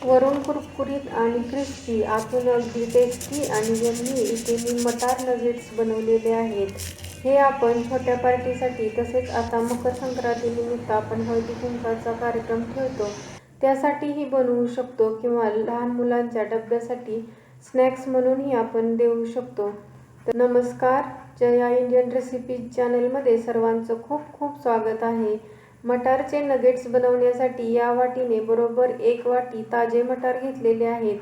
वरून कुरकुरीत आणि क्रिस्पी, आतून अगदी टेस्टी आणि यम्मी इथे मी मटार नगेट्स बनवलेले आहेत. हे आपण छोट्या पार्टीसाठी तसेच आता मकर संक्रांतीनिमित्त आपण हळदी कुंकवाचा कार्यक्रम ठेवतो त्यासाठीही बनवू शकतो किंवा लहान मुलांच्या डब्यासाठी स्नॅक्स म्हणूनही आपण देऊ शकतो. तर नमस्कार, जया इंडियन रेसिपीज चॅनलमध्ये सर्वांचं खूप खूप स्वागत आहे. मटारचे नगेट्स बनवण्यासाठी या वाटीने बरोबर 1 वाटी ताजे मटार घेतलेले आहेत.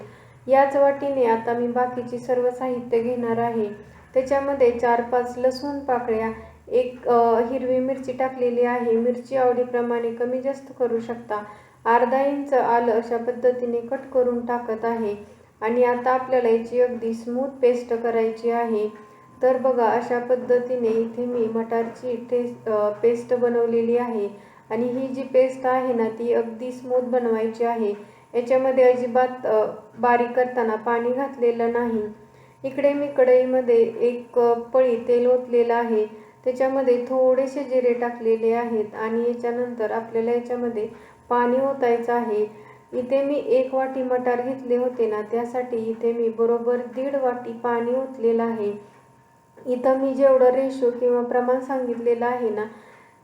याच वाटीने आता मी बाकीची सर्व साहित्य घेणार आहे. त्याच्यामध्ये 4-5 लसूण पाकळ्या, 1 हिरवी मिरची टाकलेली आहे. मिरची आवडीप्रमाणे कमी जास्त करू शकता. अर्धा इंच आलं अशा पद्धतीने कट करून टाकत आहे. आणि आता आपल्याला याची अगदी स्मूथ पेस्ट करायची आहे. तर बघा, अशा पद्धतीने इथे मी मटारची पेस्ट बनवलेली आहे. आणि ही जी पेस्ट आहे ना, ती अगदी स्मूथ बनवायची आहे. याच्यामध्ये अजिबात बारीक करताना पाणी घातलेलं नाही. इकडे मी कढईमध्ये 1 पळी तेल ओतलेलं आहे. त्याच्यामध्ये थोडेसे जिरे टाकलेले आहेत आणि याच्यानंतर आपल्याला याच्यामध्ये पाणी ओतायचं आहे. इथे मी 1 वाटी मटार घेतले होते ना, त्यासाठी इथे मी बरोबर 1.5 वाटी पाणी ओतलेलं आहे. इथं मी जेवढं रेशो किंवा प्रमाण सांगितलेलं आहे ना,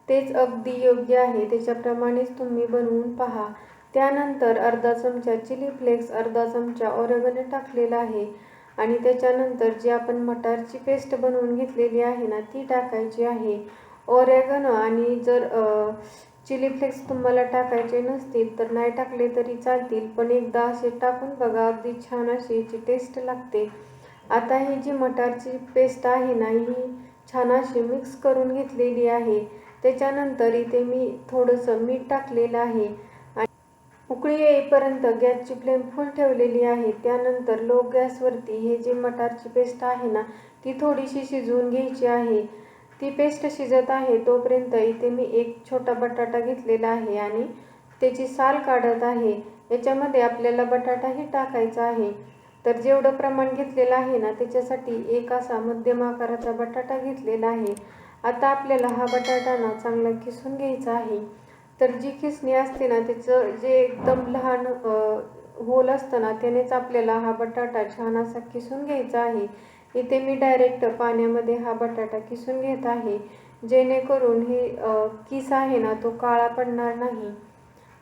तेच अगदी योग्य आहे. त्याच्याप्रमाणेच तुम्ही बनवून पहा. त्यानंतर अर्धा चमचा चिली फ्लेक्स, अर्धा चमचा ऑरेगनो टाकलेला आहे आणि त्याच्यानंतर जी आपण मटारची पेस्ट बनवून घेतलेली आहे ना, ती टाकायची आहे. ऑरेगनो आणि जर चिली फ्लेक्स तुम्हाला टाकायचे नसतील तर नाही टाकले तरी चालतील, पण एकदा असे टाकून बघा, अगदी छान अशी याची टेस्ट लागते. आता ही जी मटारची पेस्ट आहे ना, ही छान अशी मिक्स करून घेतलेली आहे. त्याच्यानंतर इथे मी थोडंसं मीठ टाकलेलं आहे आणि उकळी येईपर्यंत गॅसची फ्लेम फुल ठेवलेली आहे. त्यानंतर लो गॅसवरती हे जी मटारची पेस्ट आहे ना, ती थोडीशी शिजवून घ्यायची आहे. ती पेस्ट शिजत आहे तोपर्यंत इथे मी 1 छोटा बटाटा घेतलेला आहे आणि त्याची साल काढत आहे. याच्यामध्ये आपल्याला बटाटाही टाकायचा आहे. तर जेवढं प्रमाण घेतलेलं आहे ना, त्याच्यासाठी 1 असा मध्यम आकाराचा बटाटा घेतलेला आहे. आता आपल्याला हा बटाटा ना चांगला किसून घ्यायचा आहे. तर जी किसणी असते ना, त्याचं जे एकदम लहान होल असतं ना, त्यानेच आपल्याला हा बटाटा छान असा किसून घ्यायचा आहे. इथे मी डायरेक्ट पाण्यामध्ये हा बटाटा किसून घेत आहे, जेणेकरून हे किस आहे ना, तो काळा पडणार नाही.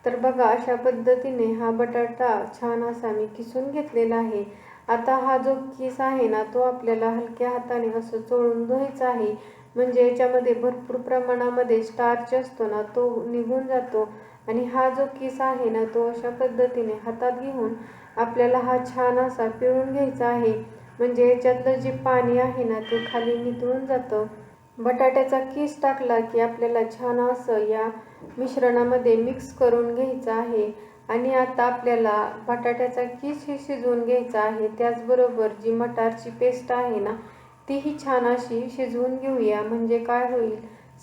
तर बघा, अशा पद्धतीने हा बटाटा छान असा मी किसून घेतलेला आहे. आता हा जो किस आहे ना, तो आपल्याला हलक्या हाताने असं चोळून धुवायचा आहे. म्हणजे याच्यामध्ये भरपूर प्रमाणामध्ये स्टार्च असतो ना, तो निघून जातो. आणि हा जो किस आहे ना, तो अशा पद्धतीने हातात घेऊन आपल्याला हा छान असा पिळून घ्यायचा आहे. म्हणजे याच्यातलं जे पाणी आहे ना, ते खाली निथळून जातं. बटाट्याचा किस टाकला की आपल्याला छान असं या मिश्रणामध्ये मिक्स करून घ्यायचं आहे. आणि आता आपल्याला बटाट्याचा किसही शिजवून घ्यायचा आहे. त्याचबरोबर जी मटारची पेस्ट आहे ना, तीही छान अशी शिजवून घेऊया. म्हणजे काय होईल,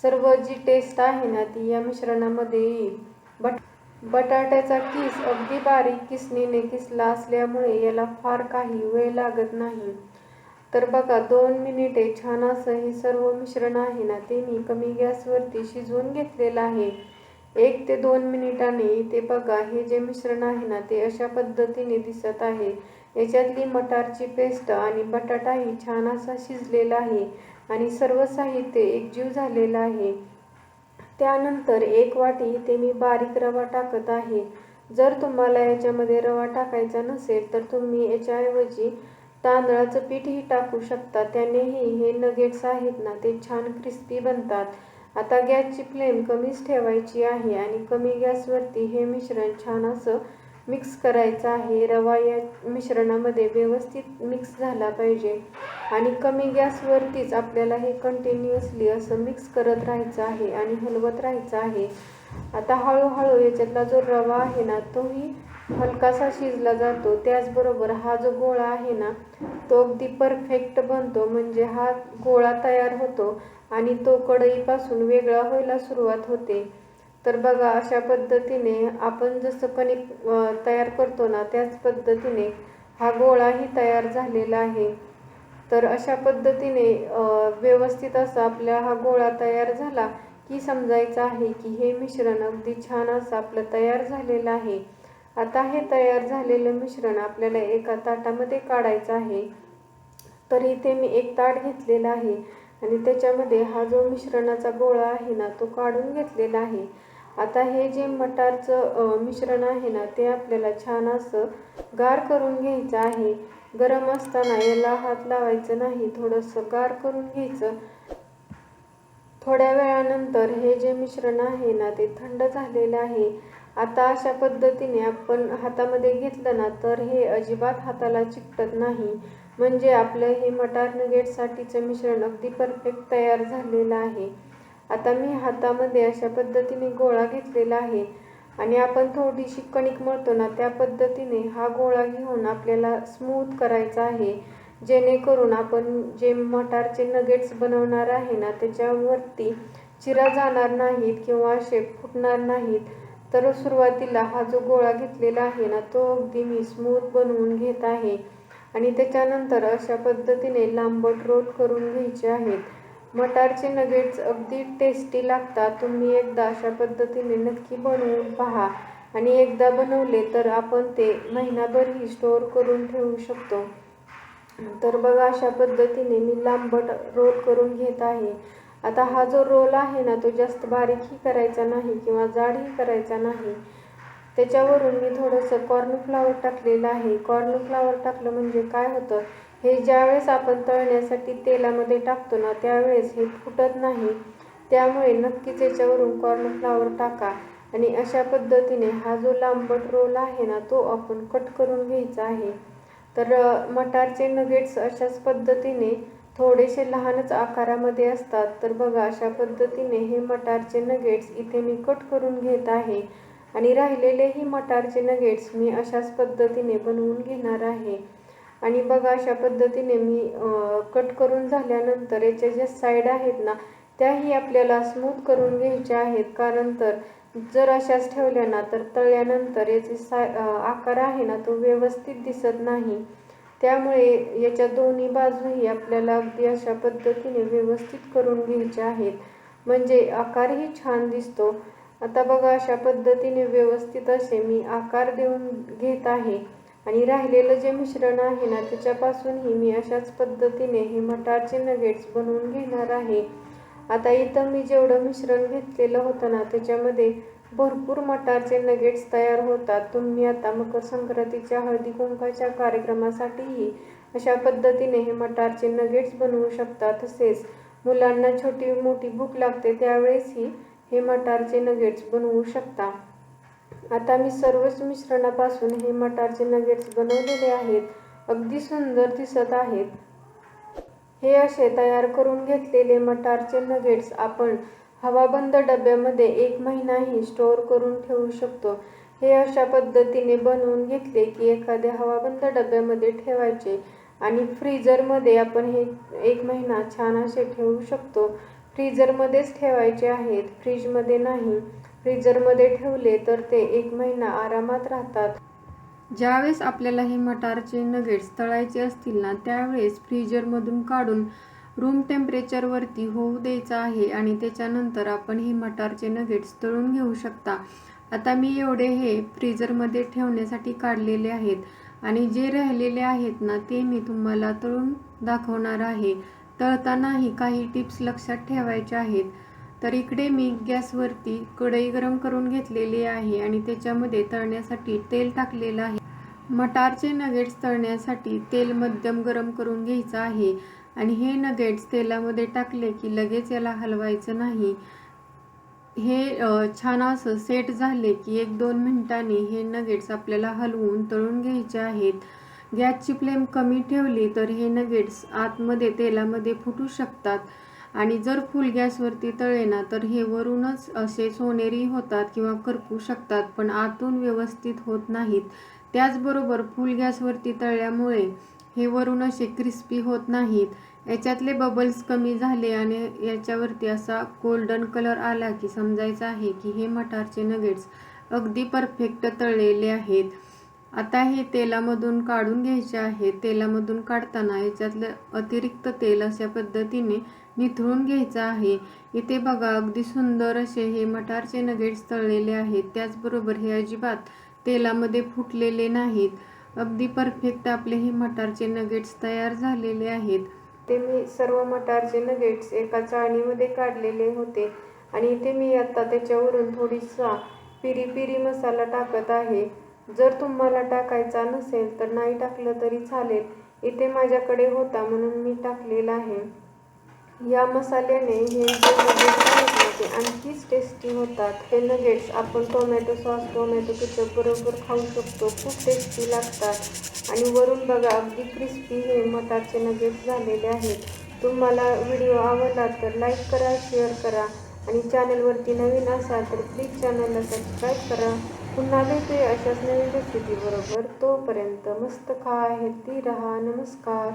सर्व जी टेस्ट आहे ना, ती या मिश्रणामध्ये येईल. बटाट्याचा किस अगदी बारीक किसणीने किसला असल्यामुळे याला फार काही वेळ लागत नाही. तर बघा, 2 मिनिटे छान असं हे सर्व मिश्रण आहे ना, ते मी कमी गॅसवरती शिजवून घेतलेलं आहे. 1 ते 2 मिनिटांनी इथे बघा, हे जे मिश्रण आहे ना, ते अशा पद्धतीने दिसत आहे. याच्यातली मटारची पेस्ट आणि बटाटाही छान असा शिजलेला आहे आणि सर्व साहित्य एकजीव झालेलं आहे. त्यानंतर 1 वाटी इथे मी बारीक रवा टाकत आहे. जर तुम्हाला याच्यामध्ये रवा टाकायचा नसेल तर तुम्ही याच्याऐवजी तांदळाचं पीठही टाकू शकता. त्यानेही हे नगेट्स आहेत ना, ते छान क्रिस्पी बनतात. आता गॅसची फ्लेम कमीच ठेवायची आहे आणि कमी गॅसवरती हे मिश्रण छान असं मिक्स करायचं आहे. रवा या मिश्रणामध्ये व्यवस्थित मिक्स झाला पाहिजे आणि कमी गॅसवरतीच आपल्याला हे कंटिन्युअसली असं मिक्स करत राहायचं आहे आणि हलवत राहायचं आहे. आता हळूहळू याच्यातला जो रवा आहे ना, तोही हलकासा शिजला जातो. त्याचबरोबर हा जो गोळा आहे ना, तो अगदी परफेक्ट बनतो. म्हणजे हा गोळा तयार होतो आणि तो कढईपासून वेगळा व्हायला सुरुवात होते. तर बघा, अशा पद्धतीने आपण जसं कणिक तयार करतो ना, त्याच पद्धतीने हा गोळाही तयार झालेला आहे. तर अशा पद्धतीने व्यवस्थित असा आपला हा गोळा तयार झाला की समजायचं आहे की हे मिश्रण अगदी छान असं आपलं तयार झालेलं आहे. आता हे तयार झालेलं मिश्रण आपल्याला एका ताटामध्ये काढायचं आहे. तर इथे मी एक ताट घेतलेला आहे आणि त्याच्यामध्ये हा जो मिश्रणाचा गोळा आहे ना तो काढून घेतलेला आहे. आता हे जे मटारचं मिश्रण आहे ना ते आपल्याला छान असं गार करून घ्यायचं आहे. गरम असताना याला हात लावायचं नाही, थोडंसं गार करून घ्यायचं. थोड्या वेळानंतर हे जे मिश्रण आहे ना ते थंड झालेलं आहे. आता अशा पद्धतीने आपण हातामध्ये घेतलं ना तर हे अजिबात हाताला चिकटत नाही. म्हणजे आपलं हे मटार नगेट्ससाठीचं मिश्रण अगदी परफेक्ट तयार झालेलं आहे. आता मी हातामध्ये अशा पद्धतीने गोळा घेतलेला आहे आणि आपण थोडीशी कणिक मळतो ना त्या पद्धतीने हा गोळा घेऊन आपल्याला स्मूथ करायचा आहे, जेणेकरून आपण जे मटारचे नगेट्स बनवणार आहे ना त्याच्यावरती चिरा जाणार नाहीत किंवा असे फुटणार नाहीत. तर सुरुवातीला हा जो गोळा घेतलेला आहे ना तो अगदी मी स्मूथ बनवून घेत आहे आणि त्याच्यानंतर अशा पद्धतीने लांबट रोल करून घ्यायचे आहेत. मटारचे नगेट्स अगदी टेस्टी लागतात. तुम्ही एकदा अशा पद्धतीने नक्की बनवून पहा आणि एकदा बनवले तर आपण ते महिनाभरही स्टोअर करून ठेवू शकतो. तर बघा अशा पद्धतीने मी लांबट रोल करून घेत आहे. आता हा जो रोल आहे ना तो जास्त बारीकही करायचा नाही किंवा जाडही करायचा नाही. त्याच्यावरून मी थोडंसं कॉर्नफ्लॉवर टाकलेलं आहे. कॉर्नफ्लॉवर टाकलं म्हणजे काय होतं, हे ज्यावेळेस आपण तळण्यासाठी तेलामध्ये टाकतो ना त्यावेळेस हे फुटत नाही. त्यामुळे नक्कीच याच्यावरून कॉर्नफ्लॉवर टाका आणि अशा पद्धतीने हा जो लांबट रोल आहे ना तो आपण कट करून घ्यायचा आहे. तर मटारचे नगेट्स अशाच पद्धतीने थोडेसे लहानच आकारामध्ये असतात. तर बघा अशा पद्धतीने हे मटारचे नगेट्स इथे मी कट करून घेत आहे आणि राहिलेलेही मटारचे नगेट्स मी अशाच पद्धतीने बनवून घेणार आहे. आणि बघा अशा पद्धतीने मी कट करून झाल्यानंतर याच्या ज्या साईड आहेत ना त्याही आपल्याला स्मूथ करून घ्यायच्या आहेत. कारण तर जर अशाच ठेवल्या ना तर तळल्यानंतर याचे आकार आहे ना तो व्यवस्थित दिसत नाही. त्यामुळे याच्या दोन्ही बाजूही आपल्याला अगदी अशा पद्धतीने व्यवस्थित करून घ्यायच्या आहेत, म्हणजे आकारही छान दिसतो. आता बघा अशा पद्धतीने व्यवस्थित असे मी आकार देऊन घेत आहे आणि राहिलेलं जे मिश्रण आहे ना त्याच्यापासूनही मी अशाच पद्धतीने हे मटारचे नगेट्स बनवून घेणार आहे. आता इथं मी जेवढं मिश्रण घेतलेलं होतं ना त्याच्यामध्ये भरपूर मटारचे नगेट्स तयार होतात. तुम्ही आता मकर संक्रांतीच्या हळदी कुंकाच्या कार्यक्रमासाठीही अशा पद्धतीने हे मटारचे नगेट्स बनवू शकता. तसेच मुलांना छोटी मोठी भूक लागते त्यावेळेसही हे मटारचे नगेट्स बनवू शकता. आता मी सर्वच मिश्रणापासून हे मटारचे नगेट्स बनवलेले आहेत. अगदी सुंदर दिसत आहेत. हे असे तयार करून घेतलेले मटारचे नगेट्स आपण हवाबंद डब्यामध्ये 1 महिनाही स्टोअर करून ठेवू शकतो. हे अशा पद्धतीने बनवून घेतले की एखाद्या हवाबंद डब्यामध्ये ठेवायचे आणि फ्रीजरमध्ये आपण हे 1 महिना छान असे ठेवू शकतो. फ्रीजरमध्येच ठेवायचे आहेत, फ्रीजमध्ये नाही. फ्रीजरमध्ये ठेवले तर ते 1 महिना आरामात राहतात. ज्यावेळेस आपल्याला हे मटारचे नगेट्स तळायचे असतील ना त्यावेळेस फ्रीजरमधून काढून रूम टेम्परेचरवरती होऊ द्यायचं आहे आणि त्याच्यानंतर आपण हे मटारचे नगेट्स तळून घेऊ शकता. आता मी एवढे हे फ्रीजरमध्ये ठेवण्यासाठी काढलेले आहेत आणि जे राहिलेले आहेत ना ते मी तुम्हाला तळून दाखवणार आहे. तळतानाही काही टिप्स लक्षात ठेवायच्या आहेत. तर इकडे मी गॅसवरती कढई गरम करून घेतलेली आहे आणि त्याच्यामध्ये तळण्यासाठी तेल टाकलेलं आहे. मटारचे नगेट्स तळण्यासाठी तेल मध्यम गरम करून घ्यायचं आहे आणि हे नगेट्स तेलामध्ये टाकले की लगेच याला हलवायचं नाही. हे छान असं सेट झाले की 1-2 मिनिटांनी हे नगेट्स आपल्याला हलवून तळून घ्यायचे आहेत. गॅसची फ्लेम कमी ठेवली तर हे नगेट्स आतमध्ये तेलामध्ये फुटू शकतात आणि जर फुल गॅसवरती तळले ना तर हे वरूनच असे सोनेरी होतात किंवा करपू शकतात, पण आतून व्यवस्थित होत नाहीत. त्याचबरोबर फुल गॅसवरती तळल्यामुळे हे वरून असे क्रिस्पी होत नाहीत. याच्यातले बबल्स कमी झाले आणि याच्यावरती असा गोल्डन कलर आला की समजायचं आहे की हे मटारचे नगेट्स अगदी परफेक्ट तळलेले आहेत. आता हे तेलामधून काढून घ्यायचे आहे. तेलामधून काढताना याच्यातलं अतिरिक्त तेल अशा पद्धतीने निथळून घ्यायचं आहे. इथे बघा अगदी सुंदर असे हे मटारचे नगेट्स तळलेले आहेत. त्याचबरोबर हे अजिबात तेलामध्ये फुटलेले नाहीत. अगदी परफेक्ट आपले हे मटारचे नगेट्स तयार झालेले आहेत. ते मी सर्व मटारचे नगेट्स एका चाळणीमध्ये काढलेले होते आणि इथे मी आता त्याच्यावरून थोडीसा पिरी पिरी मसाला टाकत आहे. जर तुम्हाला टाकायचा नसेल तर नाही टाकलं तरी चालेल. इथे माझ्याकडे होता म्हणून मी टाकलेला आहे. या मसाल्याने हे जे नगेट्स आहेत ना ते आणखीच टेस्टी होतात. हे नगेट्स आपण टोमॅटो सॉस, टोमॅटो केचप बरोबर खाऊ शकतो. खूप टेस्टी लागतात आणि वरून बघा अगदी क्रिस्पी हे मटारचे नगेट्स झालेले आहेत. तुम्हाला व्हिडिओ आवडला तर लाईक करा, शेअर करा आणि चॅनलवरती नवीन असाल तर प्लीज चॅनलला सबस्क्राईब करा. पुन्हा भेटूया अशाच नवीन रेसिपी बरोबर. तोपर्यंत मस्त खा, हेल्दी राहा. नमस्कार.